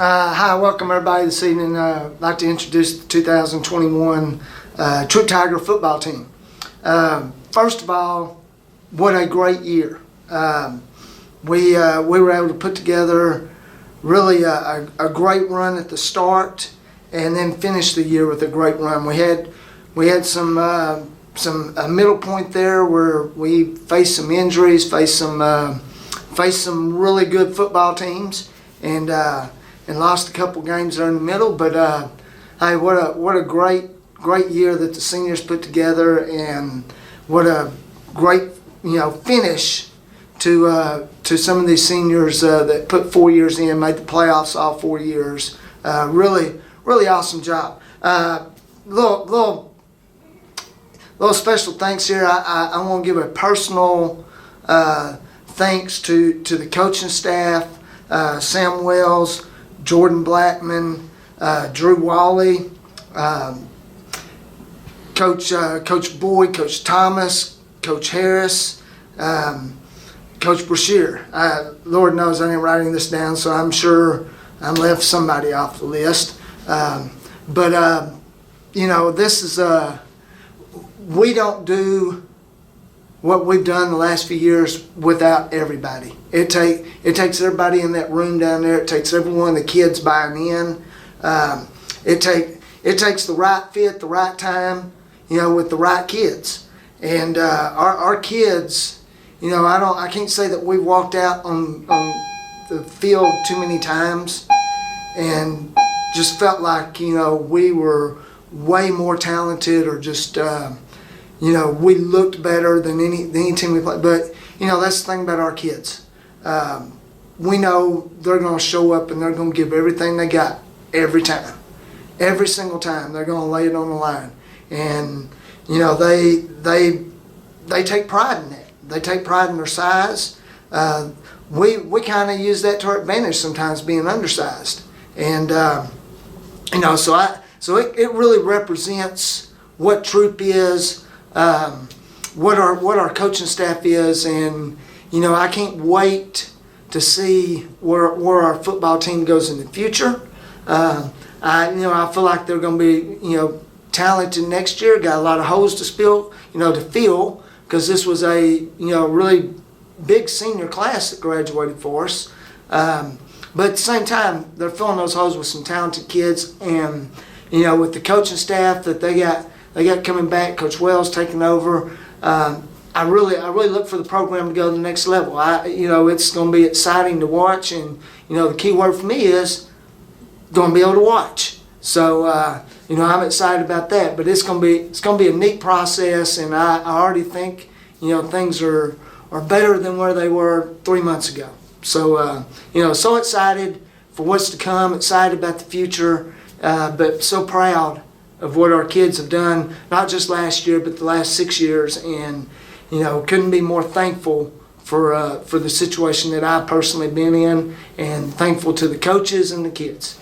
Hi, welcome everybody this evening. I'd like to introduce the 2021 Troup Tiger football team. First of all, what a great year. We were able to put together really a great run at the start and then finish the year with a great run. We had some middle point there where we faced some injuries, faced some really good football teams, and lost a couple games there in the middle. But hey, what a great year that the seniors put together, and what a great finish to some of these seniors that put 4 years in, made the playoffs all 4 years. Really awesome job. Little special thanks here. I want to give a personal thanks to the coaching staff, Sam Wells, Jordan Blackman, Drew Wally, Coach Boyd, Coach Thomas, Coach Harris, Coach Brashear. Lord knows I didn't write any of this down, so I'm sure I left somebody off the list. This is we don't do what we've done the last few years without everybody. It takes everybody in that room down there. It takes every one of the kids buying in. It takes the right fit, the right time, with the right kids. And our kids, I can't say that we walked out on the field too many times and just felt like we were way more talented, or just we looked better than any team we played. But that's the thing about our kids. We know they're going to show up and they're going to give everything they got every time. Every single time they're going to lay it on the line. And they take pride in that. They take pride in their size. We kind of use that to our advantage sometimes, being undersized. And so it really represents what Troup is, what our coaching staff is, and I can't wait to see where our football team goes in the future. I feel like they're going to be talented next year. Got a lot of holes to fill, because this was a really big senior class that graduated for us. But at the same time, they're filling those holes with some talented kids, and with the coaching staff that they got coming back, Coach Wells taking over. I really look for the program to go to the next level. It's going to be exciting to watch, and the key word for me is going to be able to watch. So I'm excited about that. But it's going to be a neat process, and I already think things are better than where they were 3 months ago. So so excited for what's to come. Excited about the future. But so proud of what our kids have done, not just last year, but the last 6 years, and couldn't be more thankful for the situation that I've personally been in, and thankful to the coaches and the kids.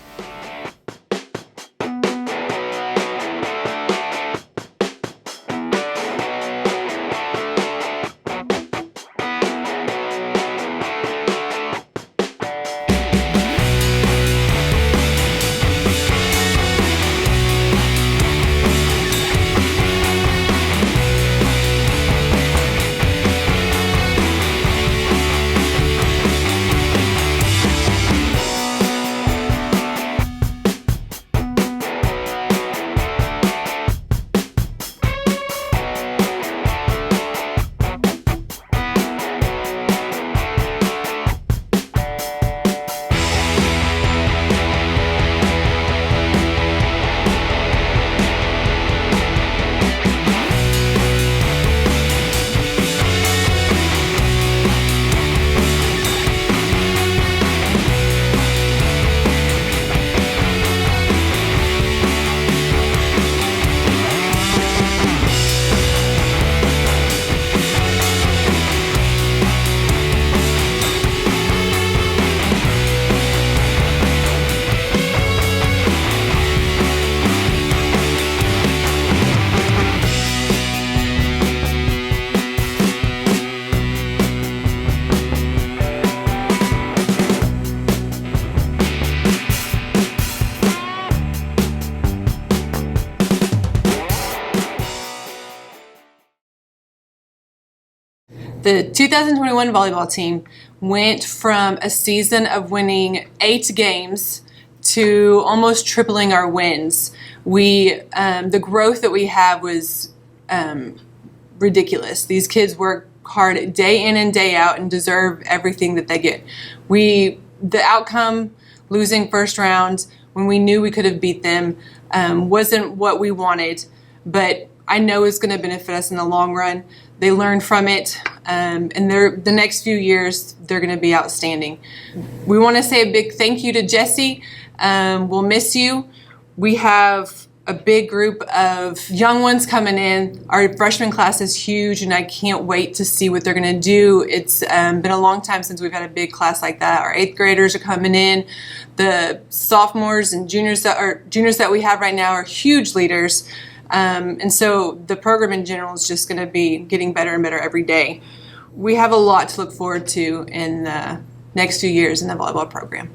The 2021 volleyball team went from a season of winning 8 games to almost tripling our wins. The growth that we have was ridiculous. These kids work hard day in and day out and deserve everything that they get. The outcome, losing first round when we knew we could have beat them, wasn't what we wanted, but I know it's going to benefit us in the long run. They learned from it, and the next few years, they're going to be outstanding. We want to say a big thank you to Jesse. We'll miss you. We have a big group of young ones coming in. Our freshman class is huge, and I can't wait to see what they're going to do. It's been a long time since we've had a big class like that. Our 8th graders are coming in. The sophomores and juniors that we have right now are huge leaders. And so the program in general is just going to be getting better and better every day. We have a lot to look forward to in the next few years in the volleyball program.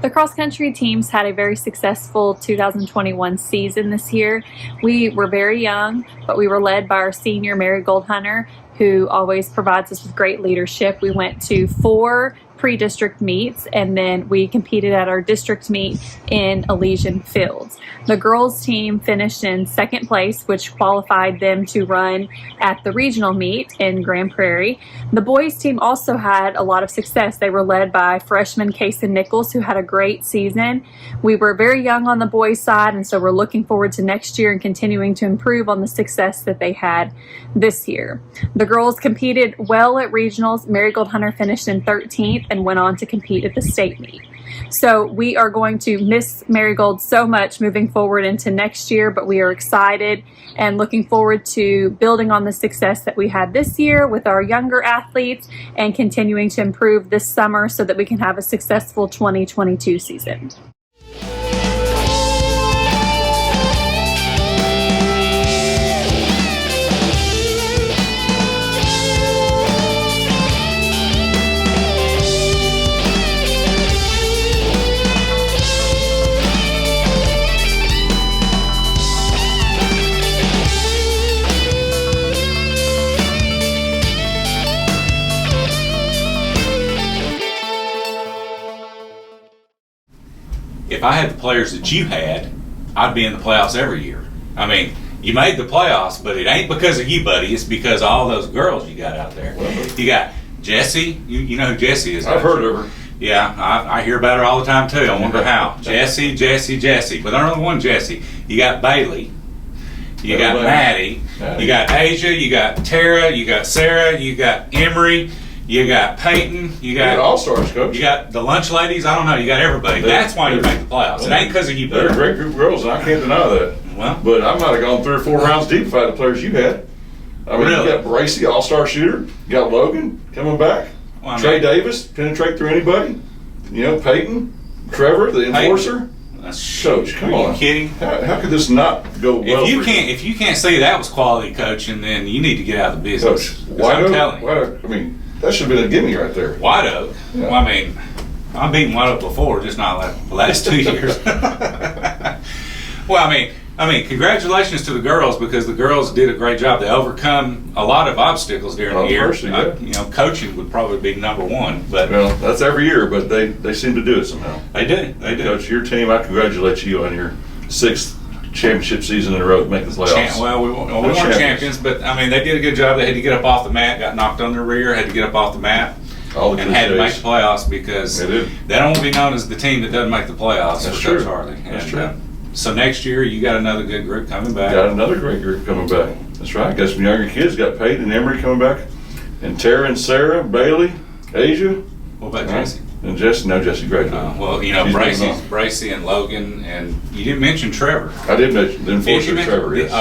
The cross-country teams had a very successful 2021 season this year. We were very young, but we were led by our senior Marigold Hunter, who always provides us with great leadership. We went to 4 pre-district meets, and then we competed at our district meet in Elysian Fields. The girls team finished in 2nd place, which qualified them to run at the regional meet in Grand Prairie. The boys team also had a lot of success. They were led by freshman Kason Nichols, who had a great season. We were very young on the boys side, and so we're looking forward to next year and continuing to improve on the success that they had this year. The girls competed well at regionals. Marigold Hunter finished in 13th and went on to compete at the state meet. So we are going to miss Marigold so much moving forward into next year, but we are excited and looking forward to building on the success that we had this year with our younger athletes and continuing to improve this summer so that we can have a successful 2022 season. If I had the players that you had, I'd be in the playoffs every year. I mean, you made the playoffs, but it ain't because of you, buddy. It's because of all those girls you got out there. You got Jessie. You know who Jessie is. I've heard of her. Yeah, I hear about her all the time, too. I wonder how. Jessie. But there's only one Jessie. You got Bailey. You got Maddie. You got Asia. You got Tara. You got Sarah. You got Emery. You got Peyton. You got all-stars, coach. You got the lunch ladies. I don't know. You got everybody. That's why you make the playoffs. It ain't because of you. They're a great group of girls, and I can't deny that. Well, but I might have gone 3 or 4 rounds deep if I had the players you had. I mean, really? You got Bracy, all-star shooter. You got Logan coming back. Well, Trey Davis, penetrate through anybody. You know, Peyton, Trevor, the enforcer. Coach, come on. Are you kidding? How could this not go well? If you can't say that was quality coaching, then you need to get out of the business. Coach, I mean, that should have been a gimme right there. White Oak. Yeah. Well, I mean, I've beaten White Oak before, just not like the last 2 years. Well, I mean, I mean, congratulations to the girls because the girls did a great job. They overcome a lot of obstacles during the year. Coaching would probably be number one. But well, that's every year, but they seem to do it somehow. They do. Coach, your team, I congratulate you on your 6th championship season in a row to make the playoffs. We weren't champions, but I mean, they did a good job. They had to get up off the mat, got knocked on their rear, had to get up off the mat. And had to make the playoffs because they don't want to be known as the team that doesn't make the playoffs. That's for true. Coach Harley. That's true. So next year you got another good group coming back. Got another great group coming back. That's right. Got some younger kids. Got Peyton and Emery coming back, and Tara and Sarah, Bailey, Asia. What about Jesse? And Jesse, no, Jesse graduated. Well, Bracy and Logan, and you didn't mention Trevor. I did mention the enforcer, Trevor. Yes.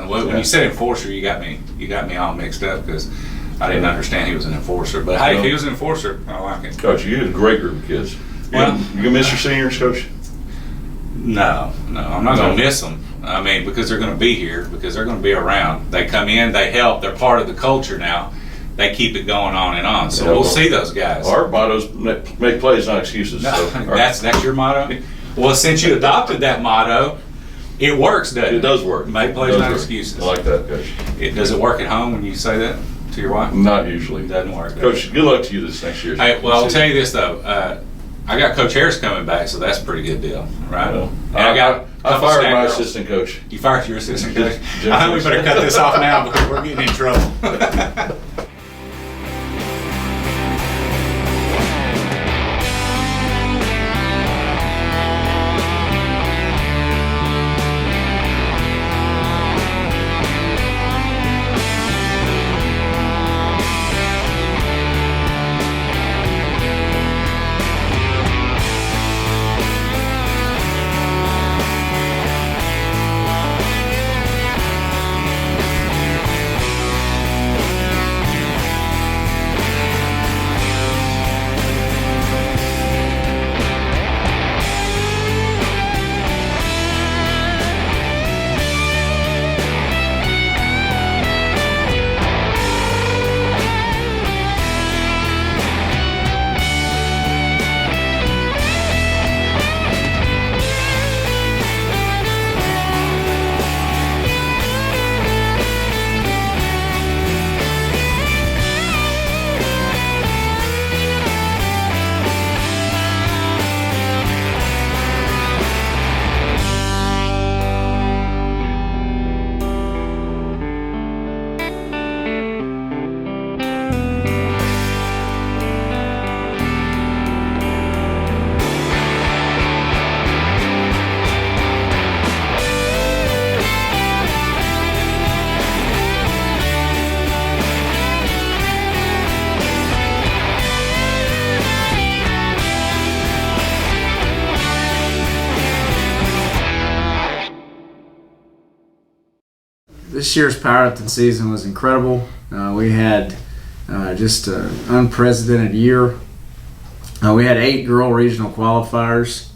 When you said enforcer, you got me all mixed up because I didn't understand he was an enforcer. But hey, if he was an enforcer, I like it. Coach, you had a great group of kids. Well, you gonna miss your seniors, Coach? No, I'm not going to miss them. I mean, because they're going to be here, because they're going to be around. They come in, they help, they're part of the culture now. They keep it going on and on. So we'll see those guys. Our motto's make plays, not excuses. No, so, that's your motto? Well, since you adopted that motto, it works, doesn't it? It does work. Make plays, not excuses. I like that, Coach. Does it work at home when you say that to your wife? Not usually. It doesn't work. Coach, good luck to you this next year. Hey, well, I'll tell you this, though. I got Coach Harris coming back, so that's a pretty good deal, right? Well, I fired my assistant coach. You fired your assistant coach? I think we better cut this off now because we're getting in trouble. This year's powerlifting season was incredible. We had just an unprecedented year. We had 8 girl regional qualifiers.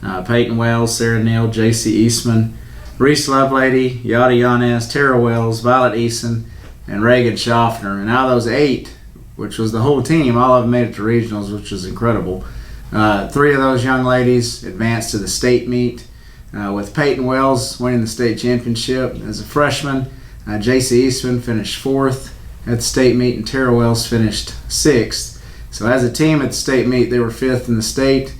Peyton Wells, Sarah Neal, JC Eastman, Reese Lovelady, Yada Yanez, Tara Wells, Violet Eason, and Reagan Schaffner. And out of those 8, which was the whole team, all of them made it to regionals, which was incredible. 3 of those young ladies advanced to the state meet, with Peyton Wells winning the state championship as a freshman. JC Eastman finished 4th at the state meet, and Tara Wells finished 6th. So as a team at the state meet, they were 5th in the state,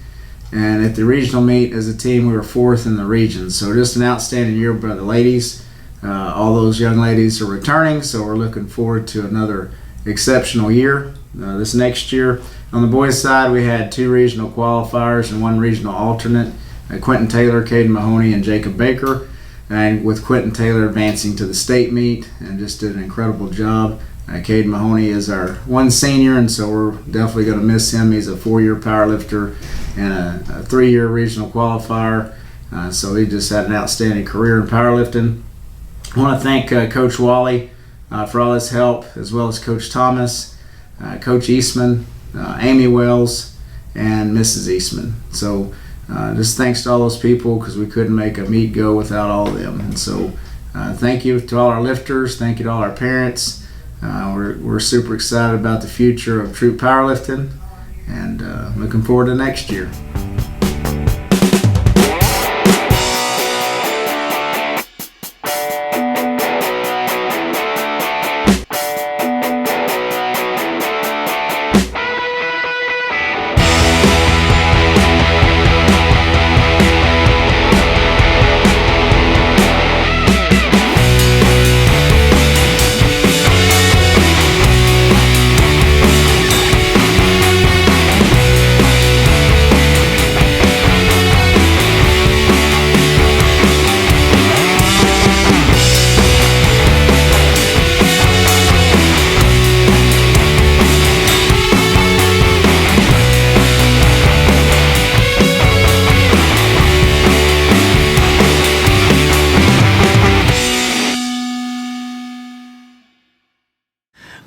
and at the regional meet as a team, we were 4th in the region. So just an outstanding year by the ladies. All those young ladies are returning, so we're looking forward to another exceptional year this next year. On the boys' side, we had 2 regional qualifiers and 1 regional alternate. Quentin Taylor, Caden Mahoney, and Jacob Baker, and with Quentin Taylor advancing to the state meet and just did an incredible job. Caden Mahoney is our 1 senior, and so we're definitely going to miss him. He's a 4-year powerlifter and a 3-year regional qualifier, so he just had an outstanding career in powerlifting. I want to thank Coach Wally for all his help, as well as Coach Thomas, Coach Eastman, Amy Wells, and Mrs. Eastman. So just thanks to all those people, because we couldn't make a meet go without all of them. And so thank you to all our lifters. Thank you to all our parents. We're super excited about the future of Troup powerlifting, and looking forward to next year.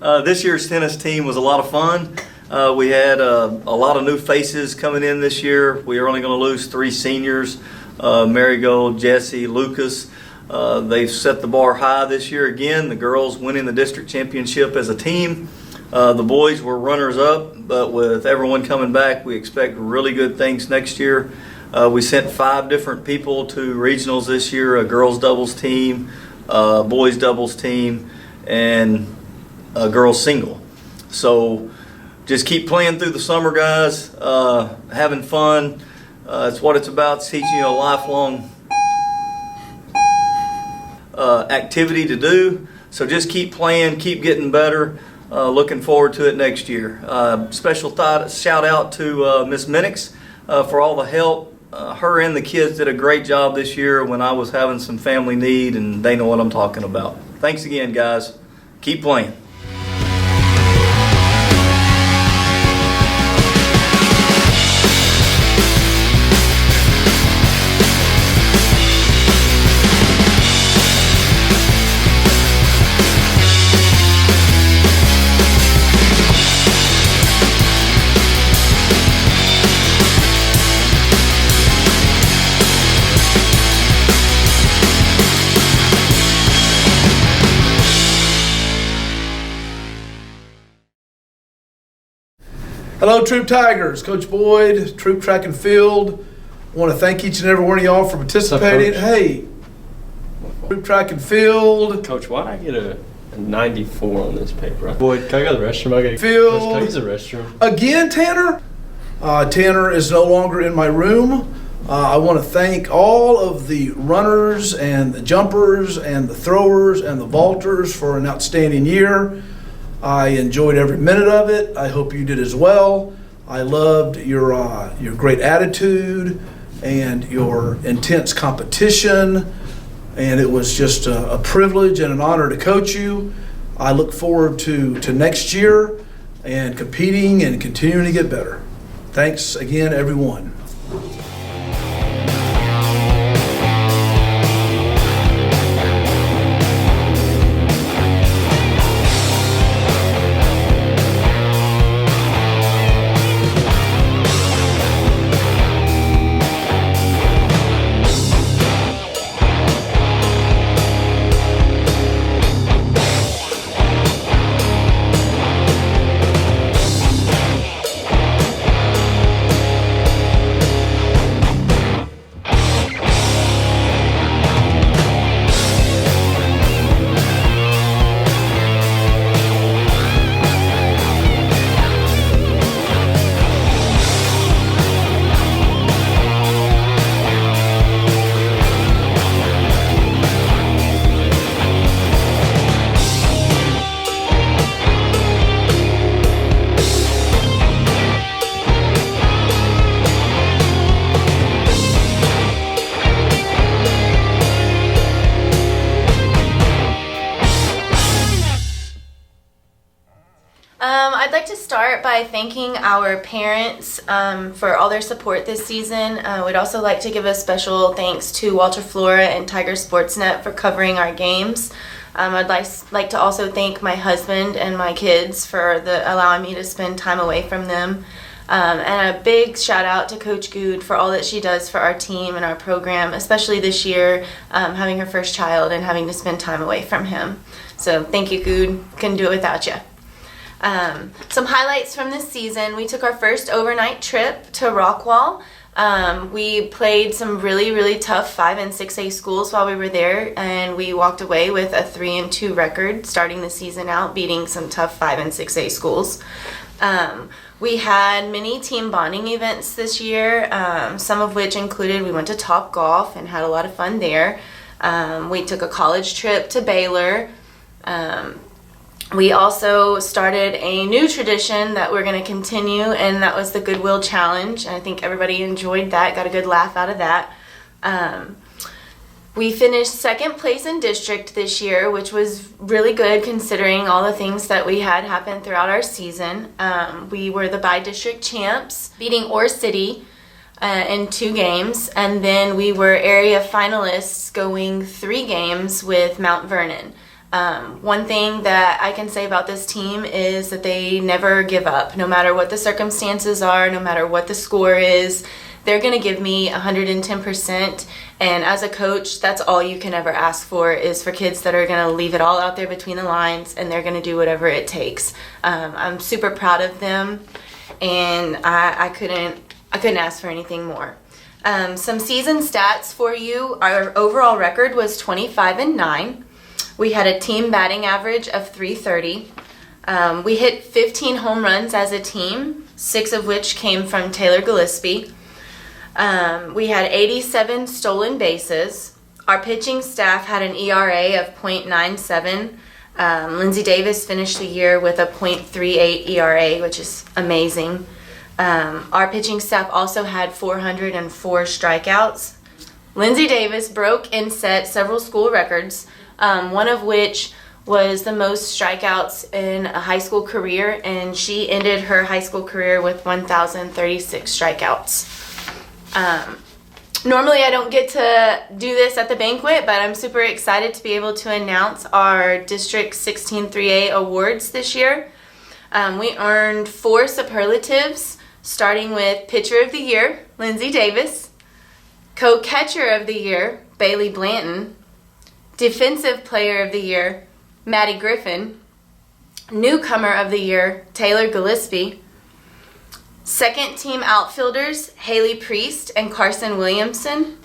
This year's tennis team was a lot of fun. We had a lot of new faces coming in this year. We are only going to lose 3 seniors, Marigold, Jesse, Lucas. They've set the bar high this year again. The girls winning the district championship as a team. The boys were runners-up, but with everyone coming back, we expect really good things next year. We sent 5 different people to regionals this year, a girls doubles team, a boys doubles team, and a girls single. So just keep playing through the summer, guys, having fun. It's what it's about. It's teaching you a lifelong activity to do. So just keep playing, keep getting better. Looking forward to it next year. Special shout out to Miss Minix for all the help. Her and the kids did a great job this year when I was having some family need, and they know what I'm talking about. Thanks again, guys. Keep playing. Hello, Troup Tigers. Coach Boyd, Troup Track and Field. I want to thank each and every one of y'all for participating. Hey, Troup Track and Field. Coach, why'd I get a 94 on this paper? Boyd, can I go to the restroom? Field. Coach, can I use the restroom? Again, Tanner? Tanner is no longer in my room. I want to thank all of the runners and the jumpers and the throwers and the vaulters for an outstanding year. I enjoyed every minute of it. I hope you did as well. I loved your great attitude and your intense competition, and it was just a privilege and an honor to coach you. I look forward to next year and competing and continuing to get better. Thanks again, everyone. I'd like to start by thanking our parents for all their support this season. We'd also like to give a special thanks to Walter Flora and Tiger Sportsnet for covering our games. I'd like to also thank my husband and my kids for allowing me to spend time away from them. And a big shout out to Coach Good for all that she does for our team and our program, especially this year, having her first child and having to spend time away from him. So thank you, Good. Couldn't do it without you. Some highlights from this season. We took our first overnight trip to Rockwall. We played some really, really tough 5 and 6A schools while we were there, and we walked away with a 3-2 record starting the season out, beating some tough 5 and 6A schools. We had many team bonding events this year, some of which included we went to Top Golf and had a lot of fun there. We took a college trip to Baylor. We also started a new tradition that we're going to continue, and that was the Goodwill Challenge. I think everybody enjoyed that, got a good laugh out of that. We finished second place in district this year, which was really good considering all the things that we had happen throughout our season. We were the by-district champs, beating Orr City in 2 games, and then we were area finalists going 3 games with Mount Vernon. One thing that I can say about this team is that they never give up. No matter what the circumstances are, no matter what the score is, they're going to give me 110%. And as a coach, that's all you can ever ask for, is for kids that are going to leave it all out there between the lines, and they're going to do whatever it takes. I'm super proud of them, and I couldn't ask for anything more. Some season stats for you. Our overall record was 25-9. We had a team batting average of .330. We hit 15 home runs as a team, 6 of which came from Taylor Gillespie. We had 87 stolen bases. Our pitching staff had an ERA of .97. Lindsay Davis finished the year with a .38 ERA, which is amazing. Our pitching staff also had 404 strikeouts. Lindsay Davis broke and set several school records, one of which was the most strikeouts in a high school career, and she ended her high school career with 1,036 strikeouts. Normally I don't get to do this at the banquet, but I'm super excited to be able to announce our District 16 3A awards this year. We earned 4 superlatives, starting with Pitcher of the Year, Lindsay Davis, Co-Catcher of the Year, Bailey Blanton, Defensive Player of the Year, Maddie Griffin, Newcomer of the Year, Taylor Gillespie, Second Team Outfielders, Haley Priest and Carson Williamson,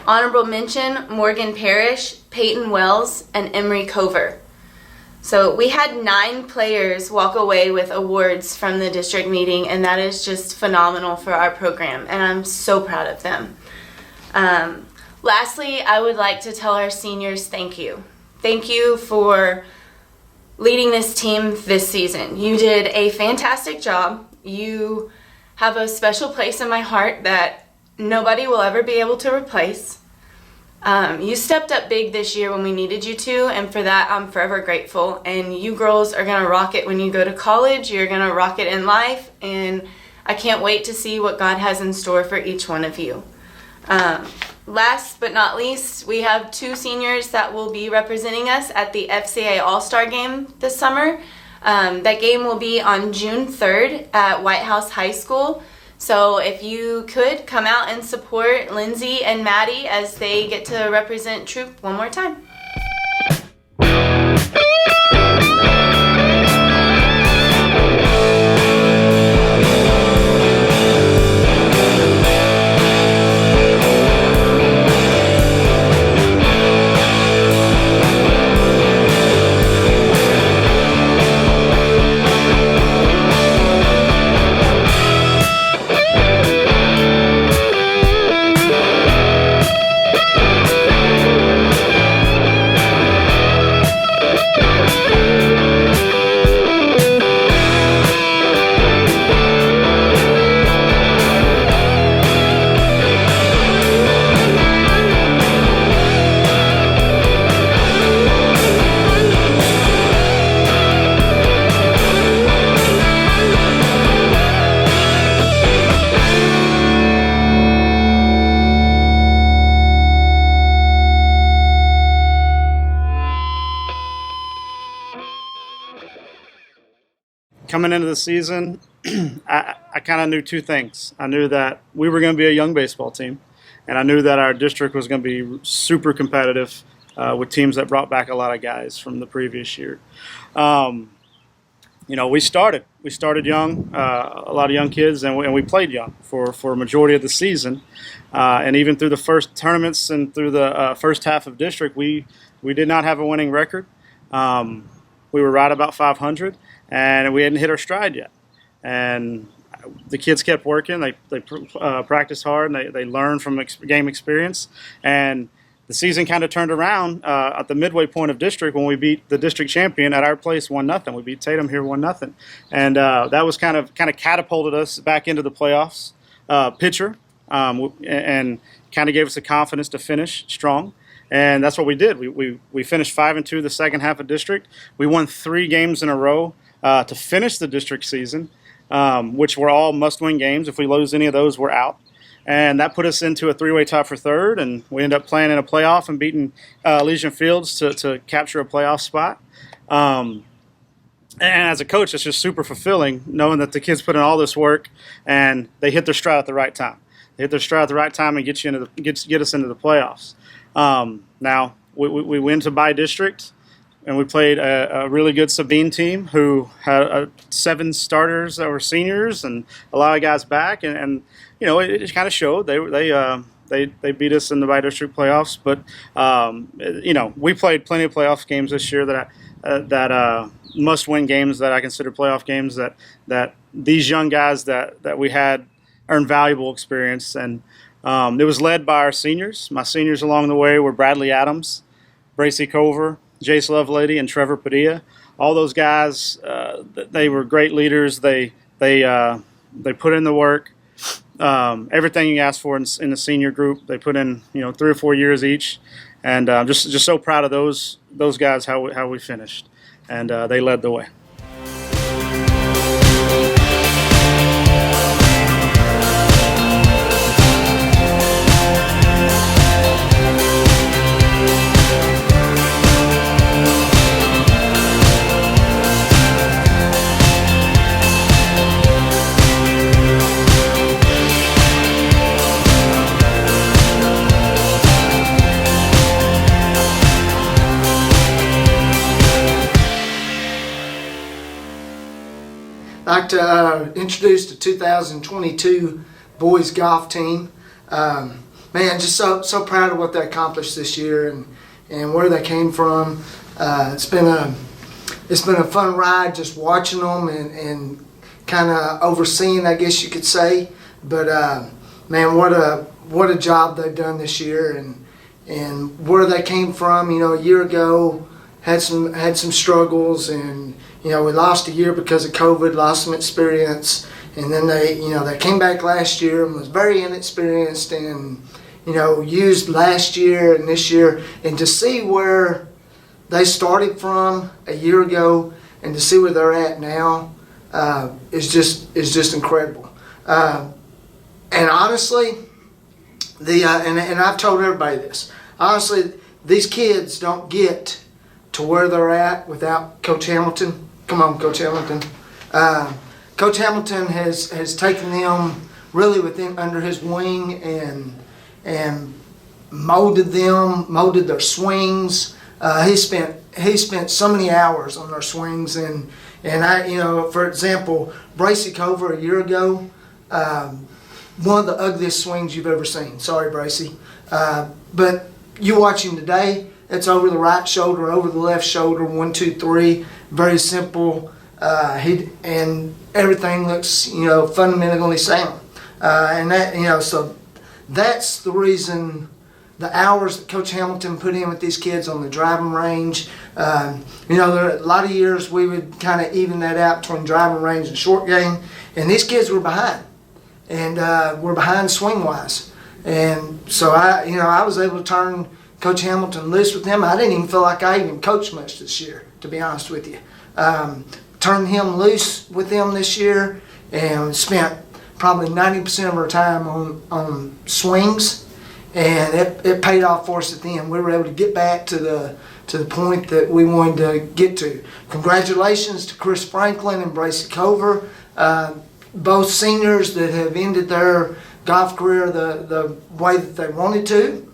Honorable Mention, Morgan Parrish, Peyton Wells, and Emery Cover. So we had 9 players walk away with awards from the district meeting, and that is just phenomenal for our program, and I'm so proud of them. Lastly, I would like to tell our seniors thank you. Thank you for leading this team this season. You did a fantastic job. You have a special place in my heart that nobody will ever be able to replace. You stepped up big this year when we needed you to, and for that I'm forever grateful. And you girls are going to rock it when you go to college. You're going to rock it in life, and I can't wait to see what God has in store for each one of you. Last but not least, we have 2 seniors that will be representing us at the FCA All-Star Game this summer. That game will be on June 3rd at White House High School. So if you could come out and support Lindsay and Maddie as they get to represent Troup one more time. Coming into the season, I kind of knew 2 things. I knew that we were going to be a young baseball team, and I knew that our district was going to be super competitive with teams that brought back a lot of guys from the previous year. We started young, a lot of young kids, and we played young for a majority of the season. And even through the first tournaments and through the first half of district, we did not have a winning record. We were right about 500. And we hadn't hit our stride yet. And the kids kept working. They practiced hard, and they learned from game experience. And the season kind of turned around at the midway point of district when we beat the district champion at our place 1-0. We beat Tatum here 1-0. And that was kind of catapulted us back into the playoffs picture, and kind of gave us the confidence to finish strong. And that's what we did. We finished 5-2 the second half of district. We won 3 games in a row to finish the district season, which were all must-win games. If we lose any of those, we're out. and that put us into a three-way tie for third, and we ended up playing in a playoff and beating Legion Fields to capture a playoff spot. And as a coach, it's just super fulfilling knowing that the kids put in all this work and they hit their stride at the right time. They hit their stride at the right time and get us into the playoffs. Now we went to by district, and we played a really good Sabine team who had 7 starters that were seniors and a lot of guys back, and you know it kind of showed. They beat us in the by district playoffs, but you know we played plenty of playoff games this year that must-win games that I consider playoff games that these young guys that we had earned valuable experience, and it was led by our seniors. My seniors along the way were Bradley Adams, Bracy Cover, Jace Lovelady, and Trevor Padilla. All those guys, they were great leaders. They put in the work. Everything you asked for in the senior group, they put in 3 or 4 years each, and just so proud of those guys how we finished, and they led the way. I'd like to introduce the 2022 boys golf team. Man, just so proud of what they accomplished this year and where they came from. It's been a fun ride just watching them and kind of overseeing, I guess you could say. But man, what a job they've done this year and where they came from. A year ago had some struggles, and we lost a year because of COVID, lost some experience, and then they came back last year and was very inexperienced, and used last year and this year, and to see where they started from a year ago and to see where they're at now is just incredible. And honestly, and I've told everybody this. Honestly, these kids don't get to where they're at without Coach Hamilton. Come on, Coach Hamilton. Coach Hamilton has taken them really under his wing and molded their swings. He spent so many hours on their swings, and I, for example, Bracy Cover a year ago, one of the ugliest swings you've ever seen. Sorry, Bracy, but you watch him today. It's over the right shoulder, over the left shoulder, 1, 2, 3. Very simple. And everything looks, fundamentally sound. And that, so that's the reason. The hours that Coach Hamilton put in with these kids on the driving range. There are a lot of years we would kind of even that out between driving range and short game, and these kids were behind, and were behind swing wise. And so I was able to turn Coach Hamilton loose with him. I didn't even feel like I even coached much this year, to be honest with you. Turned him loose with him this year and spent probably 90% of our time on swings, and it paid off for us at the end. We were able to get back to the point that we wanted to get to. Congratulations to Chris Franklin and Bracy Cover, both seniors that have ended their golf career the way that they wanted to.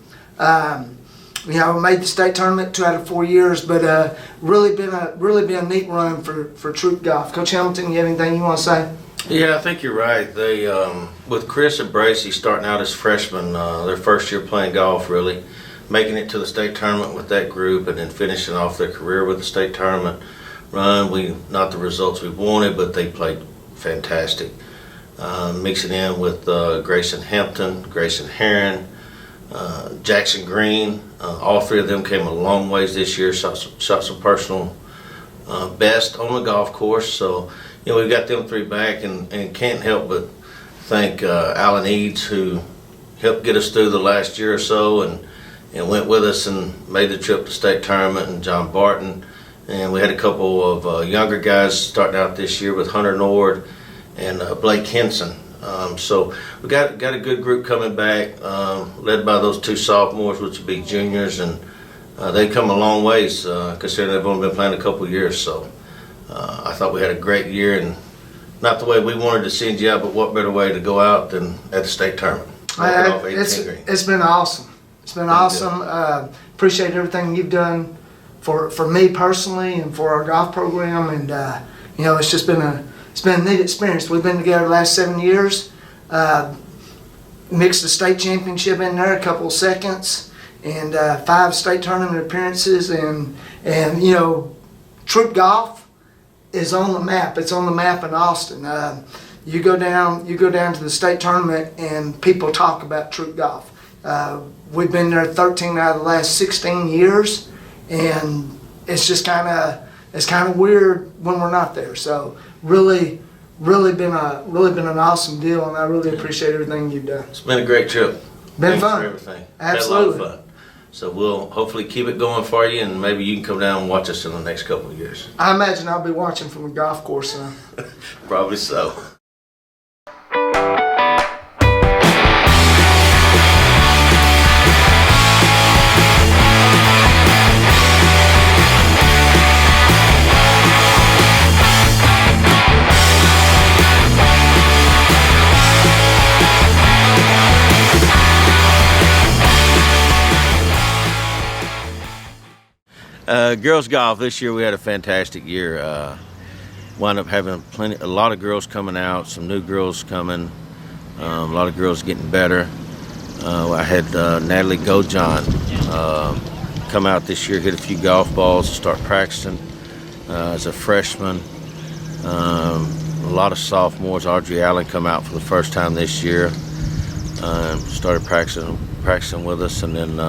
Made the state tournament 2 out of 4 years, but really been a neat run for Troup golf. Coach Hamilton, you have anything you want to say? Yeah, I think you're right. They with Chris and Bracy starting out as freshmen, their first year playing golf, really making it to the state tournament with that group, and then finishing off their career with the state tournament run. Not the results we wanted, but they played fantastic. Mixing in with Grayson Hampton, Grayson Herron, Jackson Green, all 3 of them came a long ways this year. Shot some personal best on the golf course. So we've got them 3 back, and can't help but thank Alan Eads, who helped get us through the last year or so, and went with us and made the trip to state tournament, and John Barton. And we had a couple of younger guys starting out this year with Hunter Nord and Blake Henson. So we got a good group coming back, led by those 2 sophomores, which will be juniors, and they've come a long ways considering they've only been playing a couple years. So I thought we had a great year, and not the way we wanted to send you out, but what better way to go out than at the state tournament? It's been awesome. It's been awesome. Appreciate everything you've done for me personally and for our golf program, and it's just been a neat experience. We've been together the last 7 years. Mixed a state championship in there, a couple of seconds, and 5 state tournament appearances, and Troup golf is on the map. It's on the map in Austin. You go down to the state tournament, and people talk about Troup golf. We've been there 13 out of the last 16 years, and it's just kind of weird when we're not there. So really been an awesome deal, and I really appreciate everything you've done. It's been a great trip. Been Thanks fun. for everything. Absolutely. Had a lot of fun. So we'll hopefully keep it going for you, and maybe you can come down and watch us in the next couple of years. I imagine I'll be watching from a golf course. Probably so. Girls golf this year, we had a fantastic year. Wound up having a lot of girls coming out, some new girls coming, a lot of girls getting better. I had Natalie Gojon come out this year, hit a few golf balls, start practicing as a freshman. A lot of sophomores. Audrey Allen come out for the first time this year, started practicing with us, and then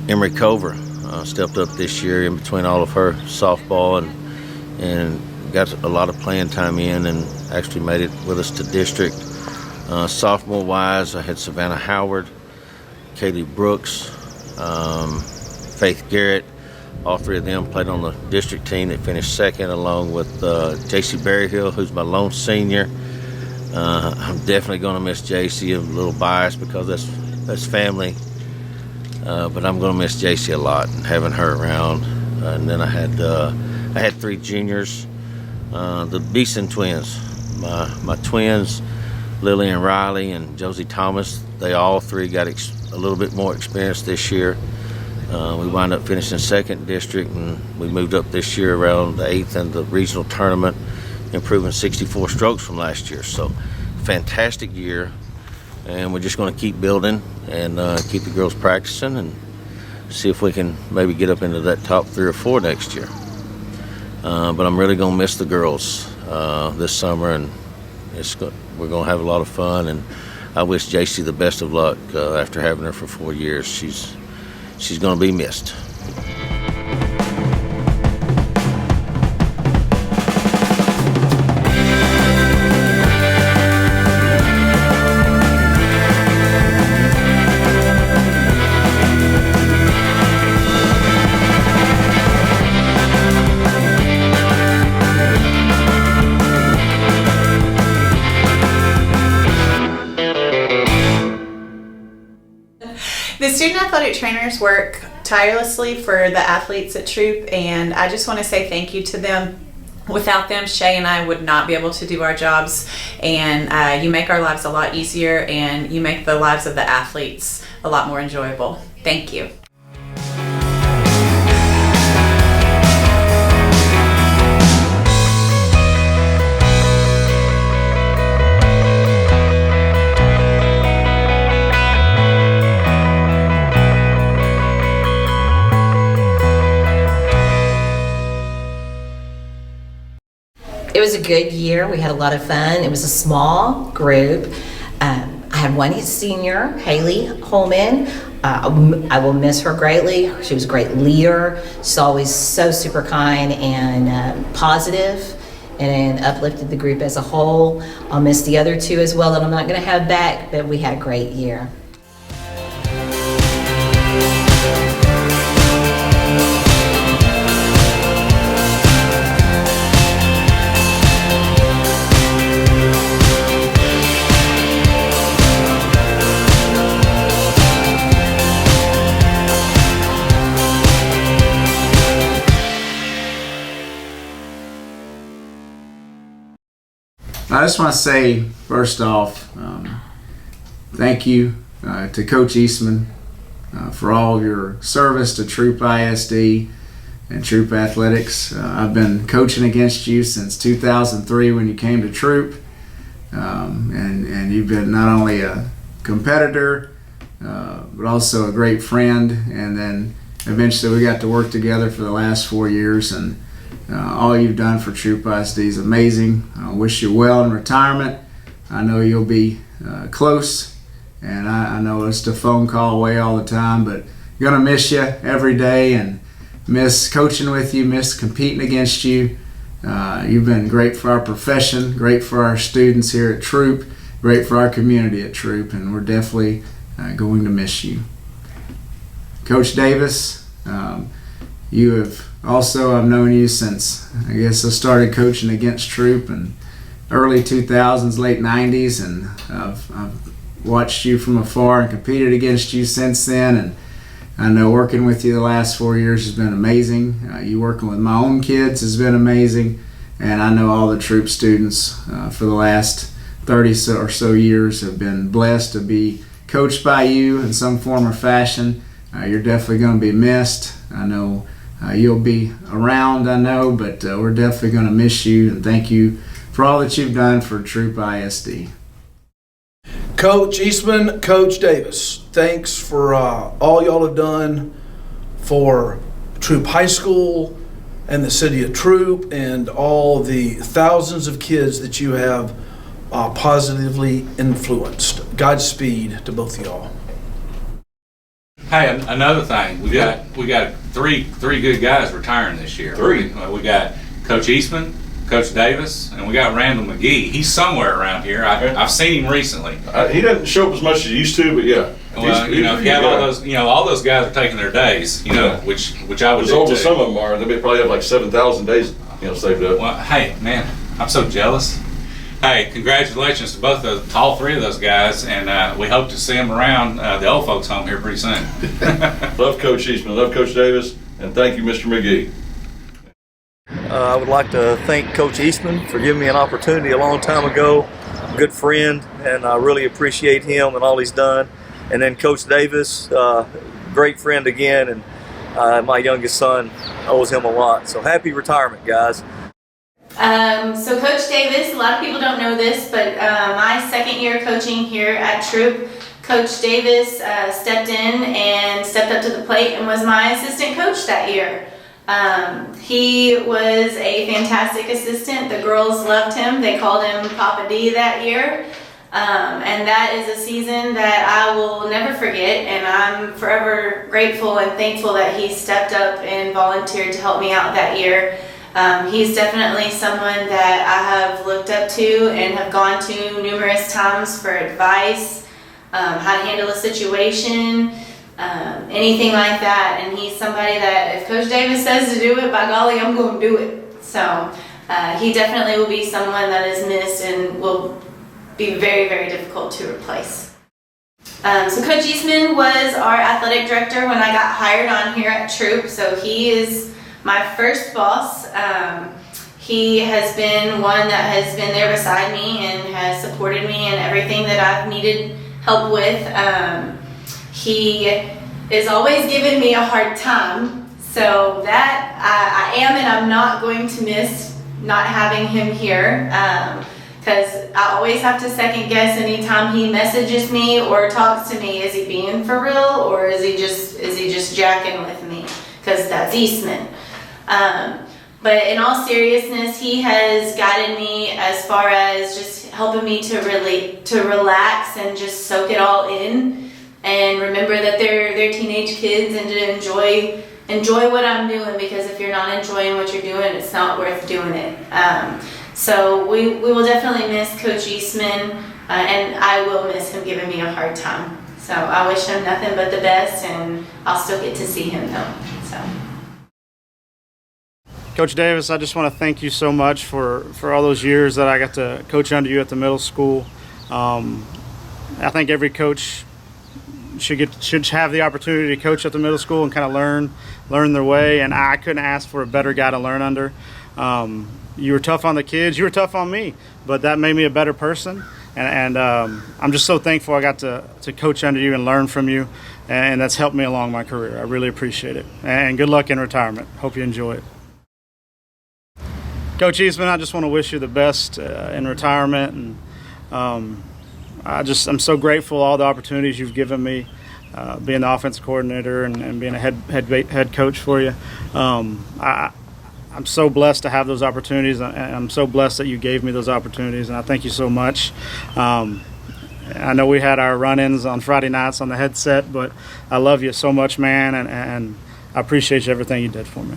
Emery Cover stepped up this year in between all of her softball and got a lot of playing time in, and actually made it with us to district. Sophomore wise, I had Savannah Howard, Katie Brooks, Faith Garrett. All 3 of them played on the district team that finished second, along with JC Berryhill, who's my lone senior. I'm definitely going to miss JC. I'm a little biased because that's family. But I'm going to miss JC a lot, and having her around. And then I had 3 juniors, the Beeson twins, my twins, Lily and Riley and Josie Thomas. They all 3 got a little bit more experience this year. We wound up finishing second district, and we moved up this year around the 8th in the regional tournament, improving 64 strokes from last year. So fantastic year. And we're just going to keep building and keep the girls practicing and see if we can maybe get up into that top 3 or 4 next year. But I'm really going to miss the girls this summer, and we're going to have a lot of fun. And I wish JC the best of luck after having her for 4 years. She's going to be missed. The student athletic trainers work tirelessly for the athletes at Troup, and I just want to say thank you to them. Without them, Shay and I would not be able to do our jobs, and you make our lives a lot easier, and you make the lives of the athletes a lot more enjoyable. Thank you. It was a good year. We had a lot of fun. It was a small group. I had one senior, Haley Holman. I will miss her greatly. She was a great leader. She's always so super kind and positive, and uplifted the group as a whole. I'll miss the other 2 as well that I'm not going to have back, but we had a great year. I just want to say, first off, thank you to Coach Eastman for all of your service to Troup ISD and Troup Athletics. I've been coaching against you since 2003 when you came to Troup, and you've been not only a competitor, but also a great friend. And then eventually we got to work together for the last 4 years, and all you've done for Troup ISD is amazing. I wish you well in retirement. I know you'll be close, and I know it's a phone call away all the time, but gonna miss you every day and miss coaching with you, miss competing against you. You've been great for our profession, great for our students here at Troup, great for our community at Troup, and we're definitely going to miss you. Coach Davis, you have also, I've known you since, I guess I started coaching against Troup in early 2000s, late 90s, and I've watched you from afar and competed against you since then. And I know working with you the last 4 years has been amazing. You working with my own kids has been amazing. And I know all the Troup students for the last 30 or so years have been blessed to be coached by you in some form or fashion. You're definitely going to be missed. I know you'll be around, I know, but we're definitely going to miss you. And thank you for all that you've done for Troup ISD. Coach Eastman, Coach Davis, thanks for all y'all have done for Troup High School and the city of Troup and all the thousands of kids that you have positively influenced. Godspeed to both of y'all. Hey, another thing, we got three good guys retiring this year. Three. We got Coach Eastman, Coach Davis, and we got Randall McGee. He's somewhere around here. I've seen him recently. He doesn't show up as much as he used to, but yeah. Well, if you have all those, all those guys are taking their days, which I would as do old too. as some of them are, they probably have like 7,000 days, saved up. Well, hey, man, I'm so jealous. Hey, congratulations to all three of those guys, and we hope to see them around the old folks' home here pretty soon. Love Coach Eastman, love Coach Davis, and thank you, Mr. McGee. I would like to thank Coach Eastman for giving me an opportunity a long time ago. Good friend, and I really appreciate him and all he's done. And then Coach Davis, great friend again, and my youngest son owes him a lot. So happy retirement, guys. So Coach Davis, a lot of people don't know this, but my second year coaching here at Troup, Coach Davis stepped in and stepped up to the plate and was my assistant coach that year. He was a fantastic assistant. The girls loved him. They called him Papa D that year. And that is a season that I will never forget, and I'm forever grateful and thankful that he stepped up and volunteered to help me out that year. He's definitely someone that I have looked up to and have gone to numerous times for advice, how to handle a situation, anything like that. And he's somebody that if Coach Davis says to do it, by golly, I'm going to do it. So he definitely will be someone that is missed and will be very, very difficult to replace. So Coach Eastman was our athletic director when I got hired on here at Troup. So he is my first boss. He has been one that has been there beside me and has supported me in everything that I've needed help with. He is always giving me a hard time. So that I am and I'm not going to miss not having him here. Because I always have to second guess anytime he messages me or talks to me. Is he being for real, or is he just jacking with me? Because that's Eastman. But in all seriousness, he has guided me as far as just helping me to relax and just soak it all in, and remember that they're teenage kids and to enjoy what I'm doing. Because if you're not enjoying what you're doing, it's not worth doing it. So we will definitely miss Coach Eastman, and I will miss him giving me a hard time. So I wish him nothing but the best, and I'll still get to see him though. So. Coach Davis, I just want to thank you so much for all those years that I got to coach under you at the middle school. I think every coach should have the opportunity to coach at the middle school and kind of learn their way, and I couldn't ask for a better guy to learn under. you were tough on the kids. You were tough on me, but that made me a better person. And I'm just so thankful I got to coach under you and learn from you, and that's helped me along my career. I really appreciate it. And good luck in retirement. Hope you enjoy it. Coach Eastman, I just want to wish you the best in retirement, and I'm so grateful for all the opportunities you've given me, being the offensive coordinator and being a head coach for you. I'm so blessed to have those opportunities, and I'm so blessed that you gave me those opportunities, and I thank you so much. I know we had our run-ins on Friday nights on the headset, but I love you so much, man, and I appreciate everything you did for me.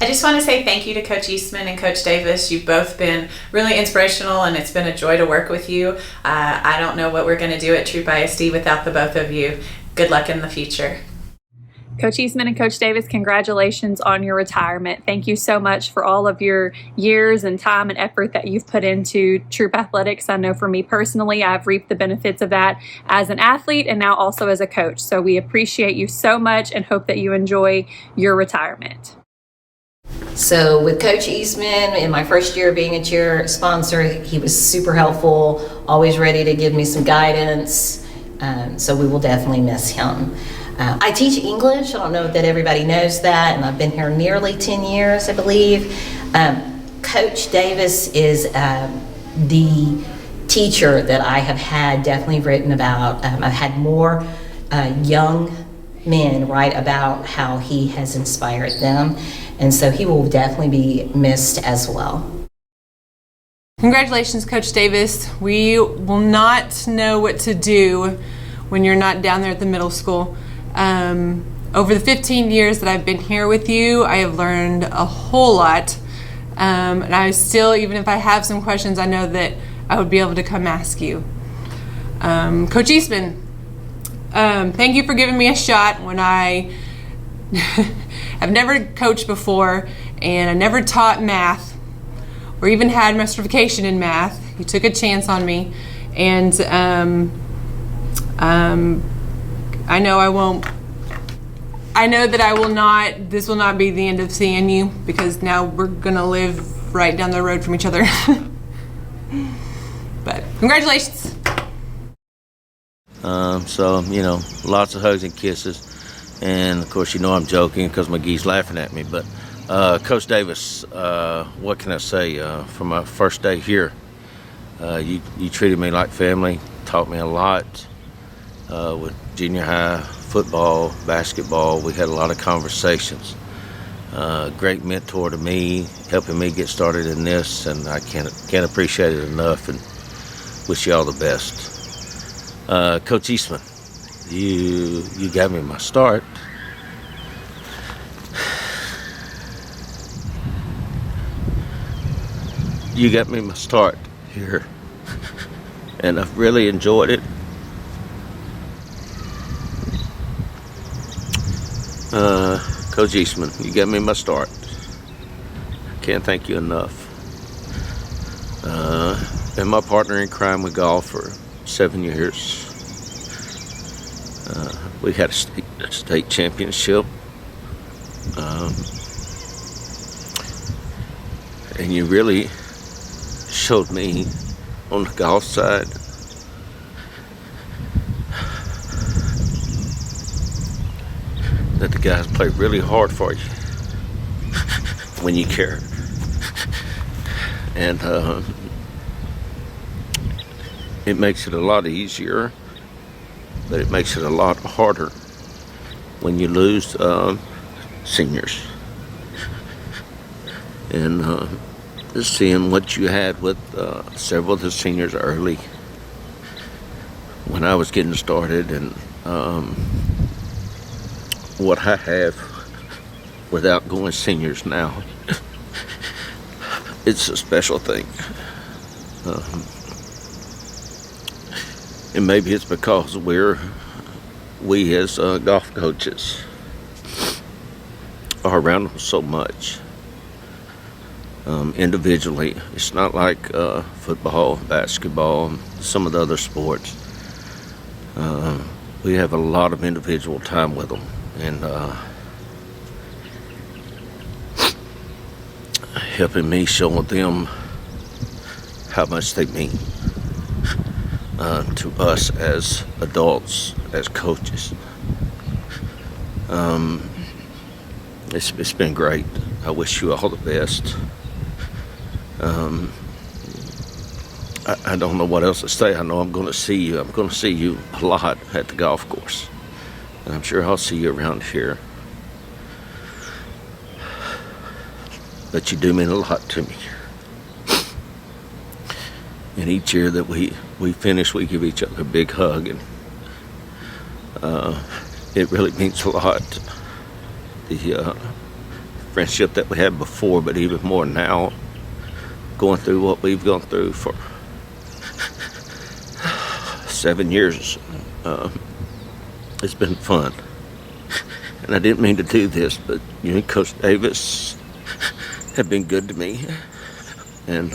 I just want to say thank you to Coach Eastman and Coach Davis. You've both been really inspirational, and it's been a joy to work with you. I don't know what we're going to do at Troup ISD without the both of you. Good luck in the future. Coach Eastman and Coach Davis, congratulations on your retirement. Thank you so much for all of your years and time and effort that you've put into Troup Athletics. I know for me personally, I've reaped the benefits of that as an athlete and now also as a coach. So we appreciate you so much and hope that you enjoy your retirement. So with Coach Eastman, in my first year being a cheer sponsor, he was super helpful, always ready to give me some guidance. So we will definitely miss him. I teach English. I don't know that everybody knows that, and I've been here nearly 10 years, I believe. Coach Davis is the teacher that I have had definitely written about. I've had more young men write about how he has inspired them, and so he will definitely be missed as well. Congratulations, Coach Davis. We will not know what to do when you're not down there at the middle school. Over the 15 years that I've been here with you, I have learned a whole lot. And I still, even if I have some questions, I know that I would be able to come ask you. Coach Eastman, thank you for giving me a shot when I've never coached before, and I never taught math or even had my certification in math. You took a chance on me, and I know that I will not, this will not be the end of seeing you, because now we're gonna live right down the road from each other. But congratulations. So, lots of hugs and kisses. And of course, I'm joking because McGee's laughing at me. But Coach Davis, what can I say? From my first day here, you treated me like family, taught me a lot. With junior high, football, basketball, we had a lot of conversations. Great mentor to me, helping me get started in this, and I can't appreciate it enough, and wish you all the best. Coach Eastman, you got me my start. You got me my start here, and I've really enjoyed it. Coach Eastman, you got me my start. Can't thank you enough. Been my partner in crime with golf for 7 years. We had a state championship. And you really showed me on the golf side that the guys play really hard for you when you care. And it makes it a lot easier, but it makes it a lot harder when you lose seniors. And just seeing what you had with several of the seniors early when I was getting started, and what I have without going seniors now, it's a special thing. And maybe it's because we as golf coaches are around them so much. Individually, it's not like football, basketball, some of the other sports. We have a lot of individual time with them, and helping me, showing them how much they mean to us as adults, as coaches. It's been great. I wish you all the best. I don't know what else to say. I know I'm going to see you. I'm going to see you a lot at the golf course. And I'm sure I'll see you around here. But you do mean a lot to me. And each year that we finish, we give each other a big hug. And it really means a lot. The friendship that we had before, but even more now, going through what we've gone through for 7 years. It's been fun. And I didn't mean to do this, but you and Coach Davis have been good to me. And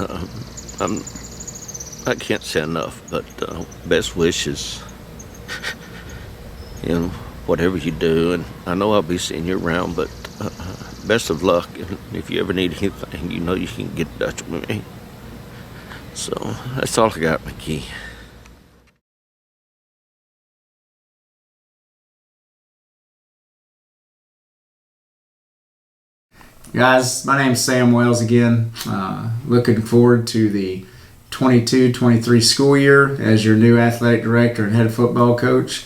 I can't say enough, but best wishes in whatever you do. And I know I'll be seeing you around, but best of luck. And if you ever need anything, you know you can get in touch with me. So that's all I got, McKee. Guys, my name's Sam Wells again. Looking forward to the 22-23 school year as your new athletic director and head football coach.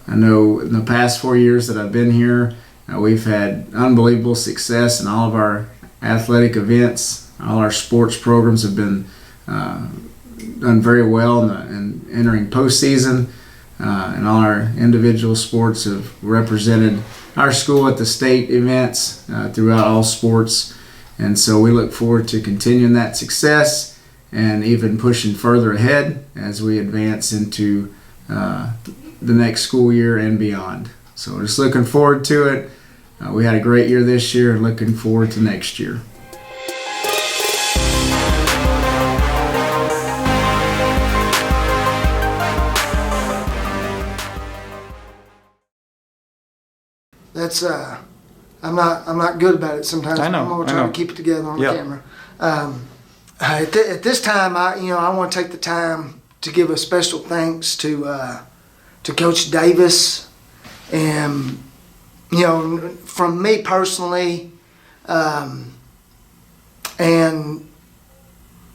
I know in the past 4 years that I've been here, we've had unbelievable success in all of our athletic events. All our sports programs have been done very well in entering postseason, and all our individual sports have represented our school at the state events throughout all sports. And so we look forward to continuing that success and even pushing further ahead as we advance into the next school year and beyond. So just looking forward to it. We had a great year this year and looking forward to next year. That's I'm not good about it sometimes. I know, I'm gonna I try know. to keep it together on Yeah. the camera. At this time, I want to take the time to give a special thanks to Coach Davis, and from me personally, and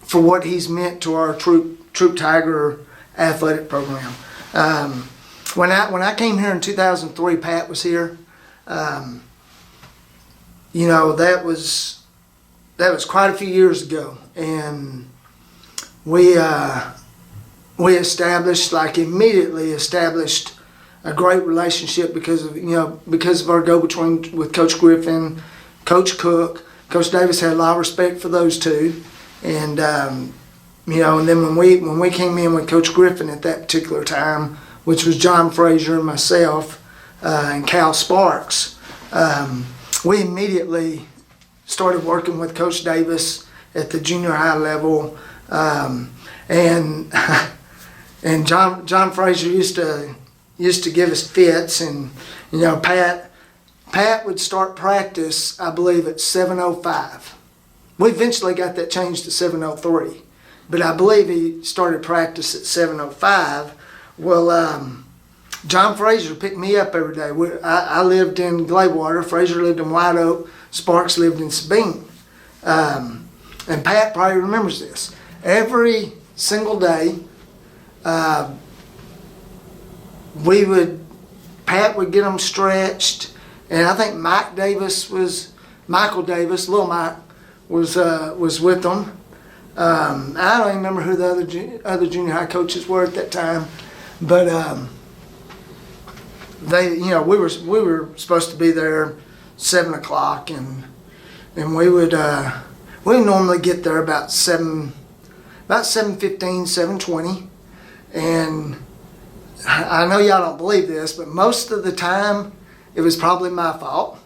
for what he's meant to our Troup Tiger athletic program. When I came here in 2003, Pat was here. That was quite a few years ago, and we immediately established a great relationship because of our go-between with Coach Griffin, Coach Cook. Coach Davis had a lot of respect for those two, and and then when we came in with Coach Griffin at that particular time, which was John Frazier and myself and Cal Sparks, we immediately started working with Coach Davis at the junior high level, and John Frazier used to give us fits, and Pat would start practice, I believe, at 7:05. We eventually got that changed to 7:03, but I believe he started practice at 7:05. Well, John Frazier picked me up every day. I lived in Gladewater. Frazier lived in White Oak. Sparks lived in Sabine. And Pat probably remembers this. Every single day, Pat would get them stretched, and I think Michael Davis, Little Mike, was with them. I don't even remember who the other junior high coaches were at that time, but we were supposed to be there 7 o'clock, and we would normally get there about 7:15, 7:20, and I know y'all don't believe this, but most of the time it was probably my fault,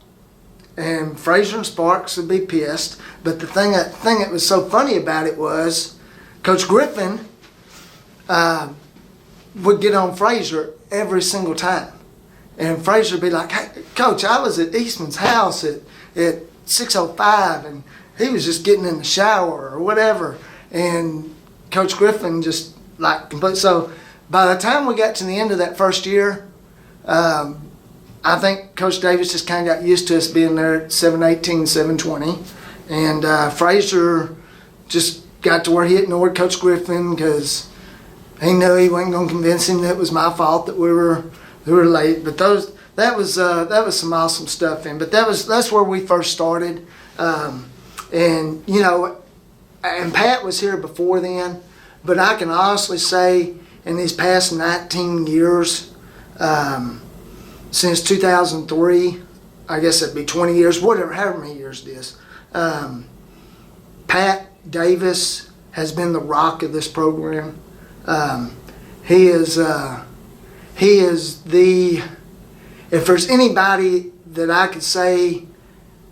and Frazier and Sparks would be pissed. But the thing that was so funny about it was Coach Griffin would get on Frazier every single time. And Frazier would be like, "Hey, Coach, I was at Eastman's house at 6:05, he was just getting in the shower or whatever. And Coach Griffin just like complete. So by the time we got to the end of that first year, I think Coach Davis just kind of got used to us being there at 7:18, 7:20. And Frazier just got to where he ignored Coach Griffin because he knew he wasn't going to convince him that it was my fault that we were late. But that was some awesome stuff. But that's where we first started. And you know, and Pat was here before then. But I can honestly say, in these past 19 years, since 2003, I guess it'd be 20 years, whatever, however many years it is, Pat Davis has been the rock of this program. He is the, if there's anybody that I could say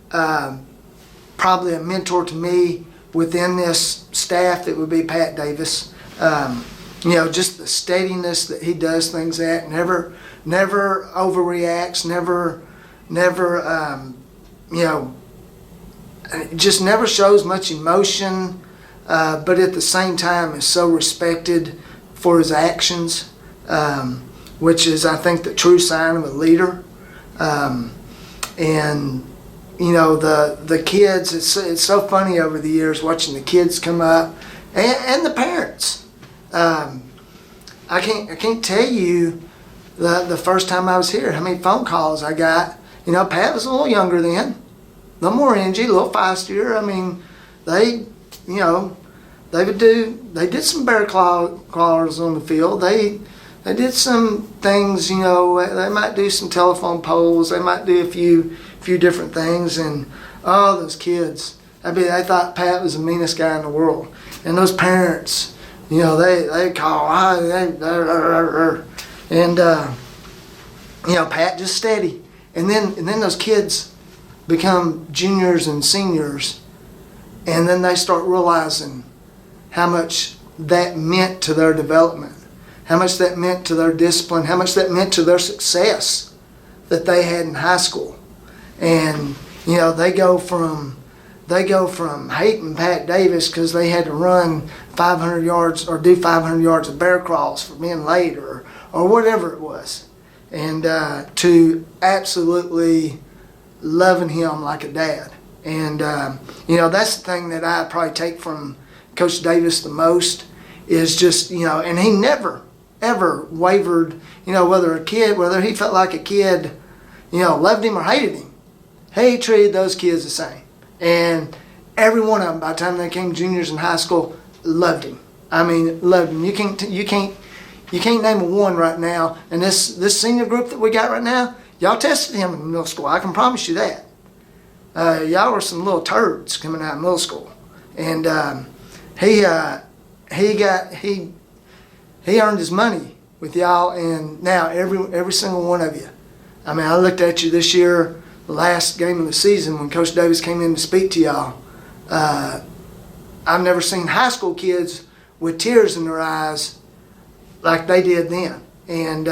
probably a mentor to me within this staff, it would be Pat Davis. You know, just the steadiness that he does things at, never overreacts, never, you know, just never shows much emotion, but at the same time is so respected for his actions, which is, I think, the true sign of a leader. And you know, the kids, it's so funny over the years watching the kids come up and the parents. I can't tell you the first time I was here how many phone calls I got. You know, Pat was a little younger then, a little more energy, a little faster. I mean, they did some bear claws on the field. They did some things, you know, they might do some telephone poles, they might do a few different things, and those kids, I mean, they thought Pat was the meanest guy in the world. And those parents, you know, they call, and you know, Pat just steady. And then those kids become juniors and seniors, and then they start realizing how much that meant to their development, how much that meant to their discipline, how much that meant to their success that they had in high school. And you know, they go from hating Pat Davis because they had to run 500 yards or do 500 yards of bear crawls for being late or whatever it was, and to absolutely loving him like a dad. And you know, that's the thing that I probably take from Coach Davis the most, is just, you know, and he never ever wavered, you know, whether he felt like a kid, you know, loved him or hated him, he treated those kids the same. And every one of them, by the time they came juniors in high school, loved him. I mean, loved him. You can't name a one right now. And this senior group that we got right now, y'all tested him in middle school. I can promise you that. Y'all were some little turds coming out of middle school, and he earned his money with y'all. And now every single one of you. I mean, I looked at you this year, the last game of the season when Coach Davis came in to speak to y'all. I've never seen high school kids with tears in their eyes like they did then. And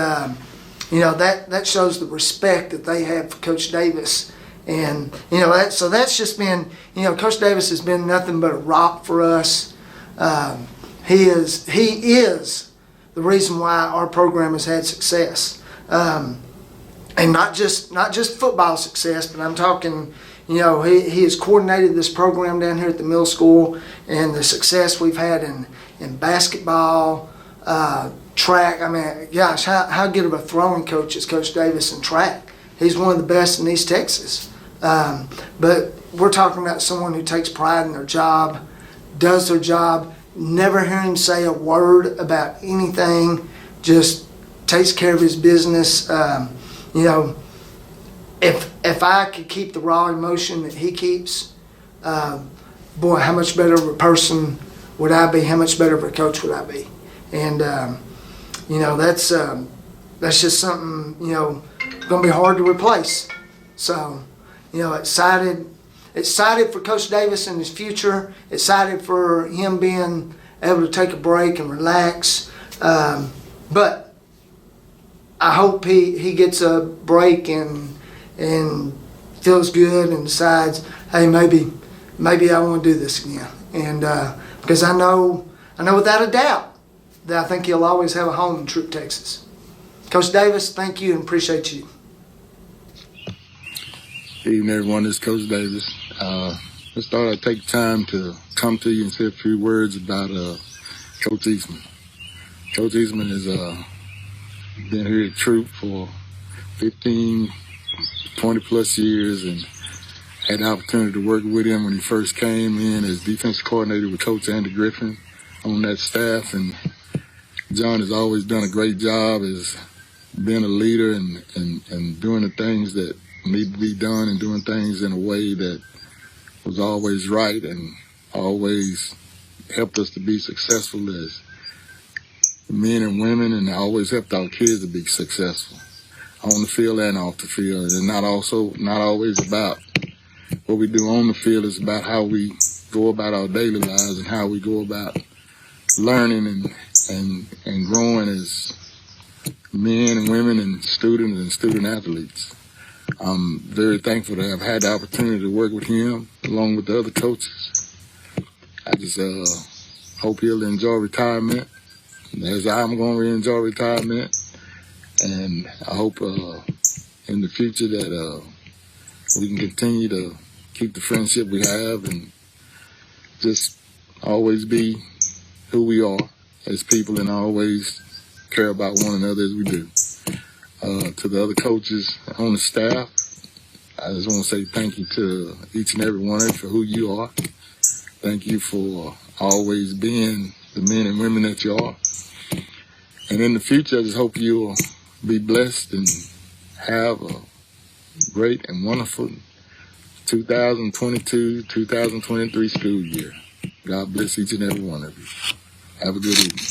you know, that shows the respect that they have for Coach Davis. And you know, that's just been, you know, Coach Davis has been nothing but a rock for us. He is the reason why our program has had success. And not just football success, but I'm talking, you know, he has coordinated this program down here at the middle school, and the success we've had in basketball, track. I mean, gosh, how good of a throwing coach is Coach Davis in track? He's one of the best in East Texas. But we're talking about someone who takes pride in their job, does their job, never hear him say a word about anything, just takes care of his business. You know, if I could keep the raw emotion that he keeps, boy, how much better of a person would I be? How much better of a coach would I be? And you know, that's just something, you know, going to be hard to replace. So, you know, excited for Coach Davis and his future. Excited for him being able to take a break and relax. But I hope he gets a break and feels good and decides, hey, maybe maybe I want to do this again. And because I know without a doubt that I think he'll always have a home in Troup, Texas. Coach Davis, thank you and appreciate you. Good evening, everyone. This is Coach Davis. Let's thought I'd take time to come to you and say a few words about Coach Eastman. Coach Eastman has been here at Troup for 15, 20 plus years, and had the opportunity to work with him when he first came in as defensive coordinator with Coach Andy Griffin on that staff. And John has always done a great job as being a leader and doing the things that need to be done and doing things in a way that was always right and always helped us to be successful as men and women, and always helped our kids to be successful on the field and off the field. And not always about what we do on the field. It's about how we go about our daily lives and how we go about learning and growing as men and women and student athletes. I'm very thankful to have had the opportunity to work with him along with the other coaches. I just hope he'll enjoy retirement as I'm going to enjoy retirement. And I hope in the future that we can continue to keep the friendship we have and just always be who we are as people and always care about one another as we do. To the other coaches on the staff, I just want to say thank you to each and every one of you for who you are. Thank you for always being the men and women that you are. And in the future, I just hope you'll be blessed and have a great and wonderful 2022-2023 school year. God bless each and every one of you. Have a good evening.